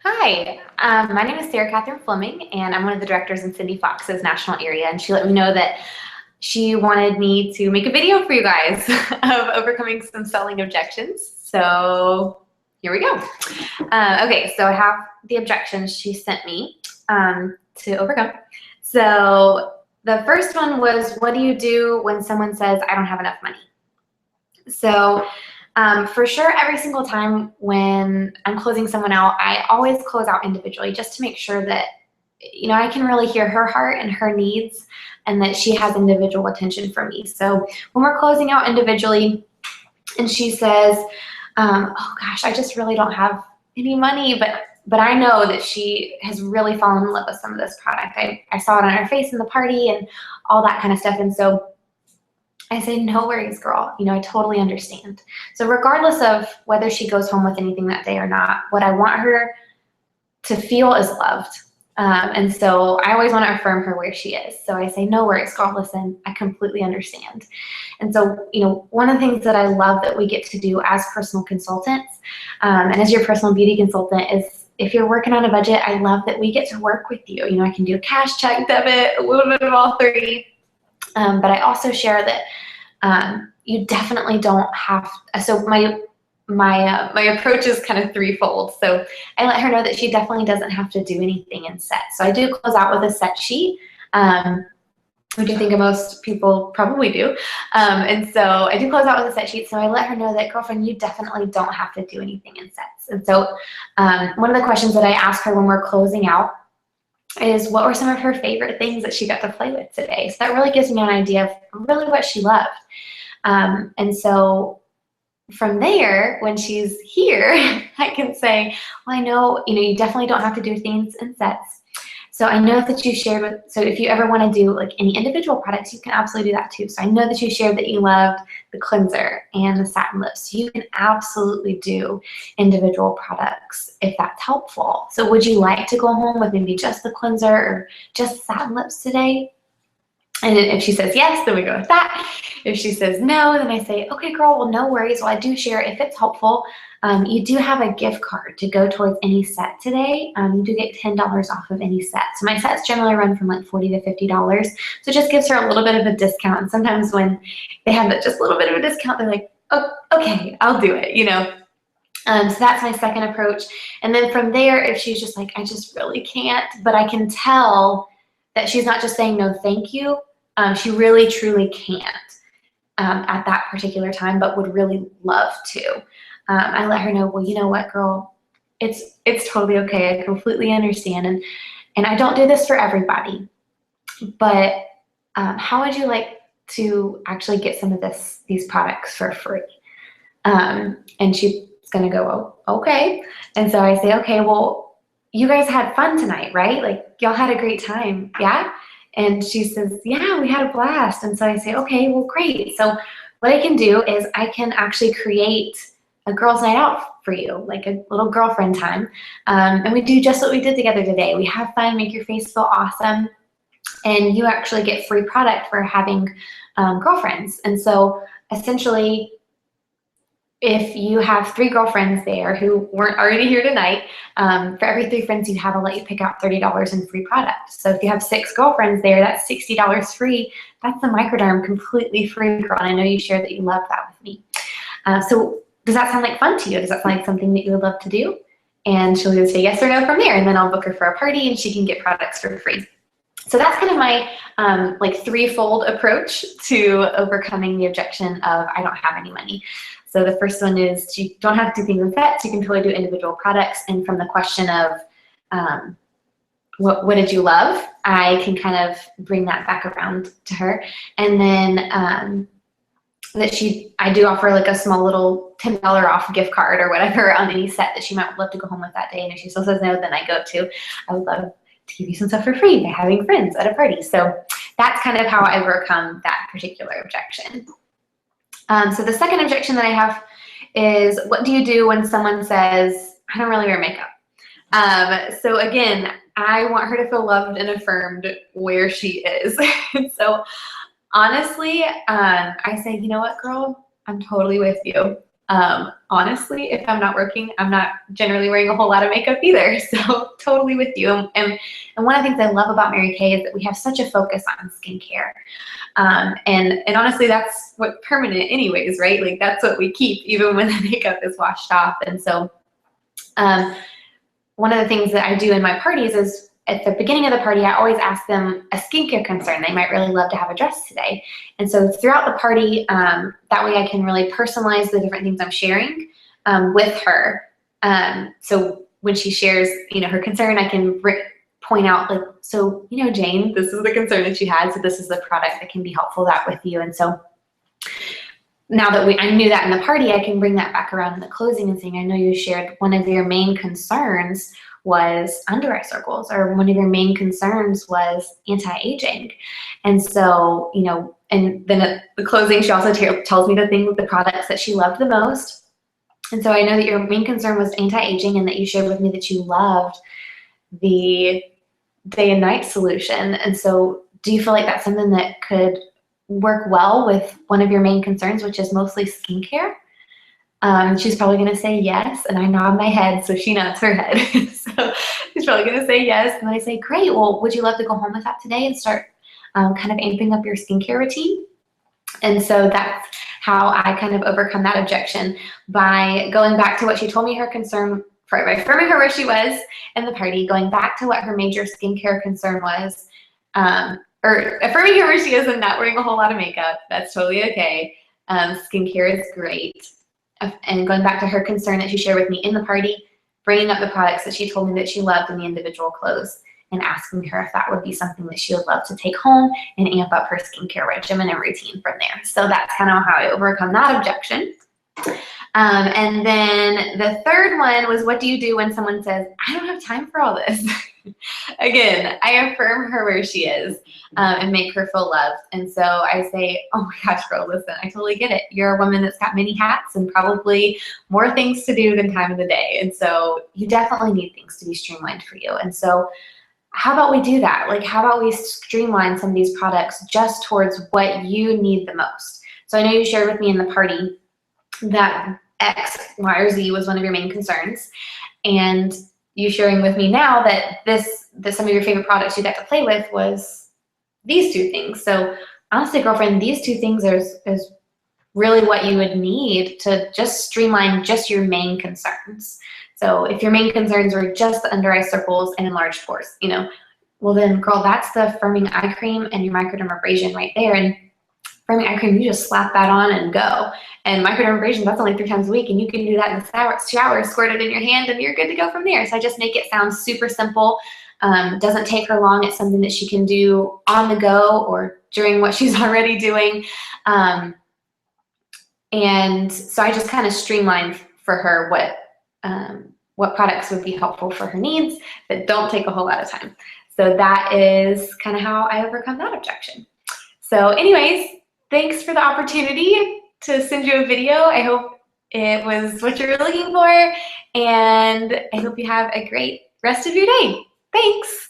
Hi, my name is Sarah Catherine Fleming, and I'm one of the directors in Cindy Fox's national area. And she let me know that she wanted me to make a video for you guys of overcoming some selling objections. So here we go. Okay, so I have the objections she sent me to overcome. So the first one was, what do you do when someone says, I don't have enough money? So for sure, every single time when I'm closing someone out, I always close out individually just to make sure that, I can really hear her heart and her needs and that she has individual attention for me. So when we're closing out individually and she says, oh gosh, I just really don't have any money, but I know that she has really fallen in love with some of this product. I saw it on her face in the party and all that kind of stuff. And so I say, no worries, girl. I totally understand. So regardless of whether she goes home with anything that day or not, what I want her to feel is loved. And so I always want to affirm her where she is. So I say, no worries, girl, listen, I completely understand. And so, one of the things that I love that we get to do as personal consultants, and as your personal beauty consultant is, if you're working on a budget, I love that we get to work with you. I can do cash, check, debit, a little bit of all three. But I also share that you definitely don't have. So my approach is kind of threefold. So I let her know that she definitely doesn't have to do anything in sets. So I do close out with a set sheet, which I think most people probably do. And so I do close out with a set sheet. So I let her know that, girlfriend, you definitely don't have to do anything in sets. And so one of the questions that I ask her when we're closing out is, what were some of her favorite things that she got to play with today? So that really gives me an idea of really what she loved. And so from there, when she's here, I can say, well, I know, you definitely don't have to do things in sets. So I know that you shared with, so if you ever want to do like any individual products, you can absolutely do that too. So I know that you shared that you loved the cleanser and the satin lips. So you can absolutely do individual products if that's helpful. So would you like to go home with maybe just the cleanser or just satin lips today? And if she says yes, then we go with that. If she says no, then I say, okay, girl, well, no worries. Well, I do share, if it's helpful, you do have a gift card to go towards any set today. You do get $10 off of any set. So my sets generally run from like $40 to $50. So it just gives her a little bit of a discount. And sometimes when they have that just a little bit of a discount, they're like, oh, okay, I'll do it, So that's my second approach. And then from there, if she's just like, I just really can't, but I can tell that she's not just saying no, thank you. She really, truly can't at that particular time, but would really love to. I let her know, well, you know what, girl, it's totally okay. I completely understand. And I don't do this for everybody, but how would you like to actually get some of these products for free? And she's going to go, oh, okay. And so I say, okay, well, you guys had fun tonight, right? Like, y'all had a great time, yeah? And she says, yeah, we had a blast. And so I say, okay, well, great. So what I can do is I can actually create a girls' night out for you, like a little girlfriend time. And we do just what we did together today. We have fun, make your face feel awesome, and you actually get free product for having girlfriends. And so essentially, if you have 3 girlfriends there who weren't already here tonight, for every 3 friends you have, I'll let you pick out $30 in free product. So if you have 6 girlfriends there, that's $60 free. That's the Microderm completely free, girl. And I know you shared that you love that with me. So does that sound like fun to you? Does that sound like something that you would love to do? And she'll either say yes or no from there, and then I'll book her for a party and she can get products for free. So that's kind of my like threefold approach to overcoming the objection of I don't have any money. So the first one is you don't have to do things in sets. You can totally do individual products. And from the question of what did you love, I can kind of bring that back around to her. And then I do offer like a small little $10 off gift card or whatever on any set that she might love to go home with that day. And if she still says no, then I go to, I would love to give you some stuff for free by having friends at a party. So that's kind of how I overcome that particular objection. So the second objection that I have is, what do you do when someone says, I don't really wear makeup? So again, I want her to feel loved and affirmed where she is. So honestly, I say, you know what, girl, I'm totally with you. Honestly, if I'm not working, I'm not generally wearing a whole lot of makeup either. So totally with you. And one of the things I love about Mary Kay is that we have such a focus on skincare. And honestly, that's what's permanent anyways, right? Like that's what we keep even when the makeup is washed off. And so one of the things that I do in my parties is at the beginning of the party, I always ask them a skincare concern. They might really love to have addressed today. And so throughout the party, that way I can really personalize the different things I'm sharing with her. So when she shares, her concern, I can point out like, so, Jane, this is the concern that you had. So this is the product that can be helpful with you. And so now that I knew that in the party, I can bring that back around in the closing and saying, I know you shared one of your main concerns was under eye circles, or one of your main concerns was anti-aging. And so, and then at the closing, she also tells me the products that she loved the most. And so I know that your main concern was anti-aging, and that you shared with me that you loved the day and night solution. And so do you feel like that's something that could work well with one of your main concerns, which is mostly skincare? She's probably going to say yes, and I nod my head, so she nods her head. So she's probably going to say yes, and then I say, great, well, would you love to go home with that today and start kind of amping up your skincare routine? And so that's how I kind of overcome that objection, by going back to what she told me her concern, by affirming her where she was in the party, going back to what her major skincare concern was, or affirming her where she is and not wearing a whole lot of makeup. That's totally okay. Skincare is great. And going back to her concern that she shared with me in the party, bringing up the products that she told me that she loved in the individual clothes, and asking her if that would be something that she would love to take home and amp up her skincare regimen and routine from there. So that's kind of how I overcome that objection. And then the third one was, what do you do when someone says, I don't have time for all this? Again, I affirm her where she is and make her feel loved. And so I say, oh my gosh, girl, listen, I totally get it. You're a woman that's got many hats and probably more things to do than time of the day. And so you definitely need things to be streamlined for you. And so how about we do that? Like, how about we streamline some of these products just towards what you need the most? So I know you shared with me in the party that X, Y, or Z was one of your main concerns. And you sharing with me now that some of your favorite products you got to play with was these two things. So honestly, girlfriend, these two things is really what you would need to just streamline just your main concerns. So if your main concerns were just the under eye circles and enlarged pores, well then, girl, that's the firming eye cream and your microdermabrasion right there. And firming eye cream, you just slap that on and go. And microdermabrasion, that's only 3 times a week, and you can do that in the shower, squirt it in your hand, and you're good to go from there. So I just make it sound super simple. Doesn't take her long. It's something that she can do on the go or during what she's already doing. And so I just kind of streamlined for her what products would be helpful for her needs that don't take a whole lot of time. So that is kind of how I overcome that objection. So anyways, thanks for the opportunity to send you a video. I hope it was what you're looking for, and I hope you have a great rest of your day. Thanks.